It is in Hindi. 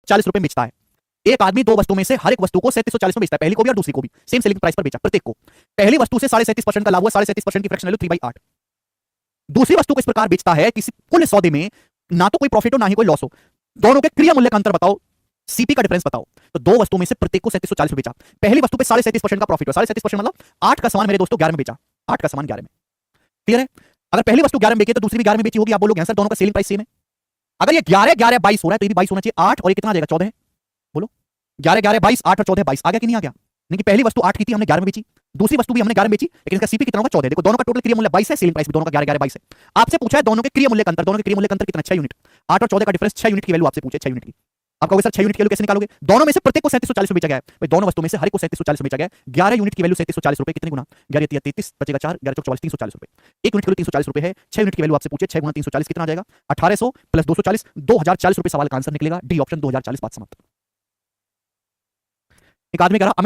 ₹3740 बेचता है। एक आदमी दो वस्तु में से हर एक वस्तु को 3740 में बेचता है, पहली को भी और दूसरी को भी सेम सेलिंग प्राइस पर बेचा प्रत्येक को। पहली वस्तु से 37.5% का लाभ हुआ, 37% की फ्रैक्शन वैल्यू 3/8। दूसरी वस्तु को इस प्रकार बेचता है किसी कुल सौदे में ना तो कोई प्रॉफिट हो ना ही कोई लॉस हो, दोनों के क्रिया मूल्य का अंतर बताओ, सीपी का डिफरेंस बताओ। तो दो वस्तु में से प्रत्येक को 3740 बेचा, पहली वस्तु पे 37.5% का प्रॉफिट हुआ, 37% मतलब 8 का सामान मेरे दोस्तों 11 में बेचा, 8 का सामान 11 में। क्लियर है? अगर पहली वस्तु 11 में बेची तो दूसरी भी 11 में बेची होगी, आप बोलोगे सर दोनों का सेलिंग प्राइस सेम है। अगर ये 11 11 22 हो रहा है तो ये भी 22 होना चाहिए, 8 और ये कितना आ जाएगा 14 है। बोलो 11 11 22, 8 और 14 22 आ गया कि नहीं आ गया? नहीं कि पहली वस्तु 8 की थी हमने 11 में बेची, दूसरी वस्तु भी हमने 11 में बेची, लेकिन इसका सीपी कितना होगा 14। देखो दोनों का टोटल क्रिया मूल्य 22 है, सेलिंग प्राइस भी दोनों का 11 11 22 है। आपसे पूछा है दोनों के क्रिया मूल्य का अंतर, दोनों के क्रिया मूल्य का अंतर कितना 6 यूनिट, 8 और 14 का डिफरेंस 6 यूनिट की वैल्यू आपसे पूछे, 6 यूनिट की। आप कहोगे सर 6 यूनिट की वैल्यू कैसे निकालोगे? दोनों में से प्रत्येक को 3740 में बेचा गया है भाई, दोनों वस्तु में से हर एक को 3740 में बेचा गया है। 11 यूनिट की वैल्यू 3740 रुपए, कितने गुना 11 या 33 बचेगा 4, 11 चौक 44 340 रुपए। 1 यूनिट की वैल्यू 340 रुपए है, 6 यूनिट की वैल्यू आपसे पूछे, 6 गुना 340 कितना आ जाएगा 1800 प्लस 240 2040 रुपए। सवाल का आंसर निकलेगा डी ऑप्शन 2040। बात समाप्त। एक आदमी कह रहा अमित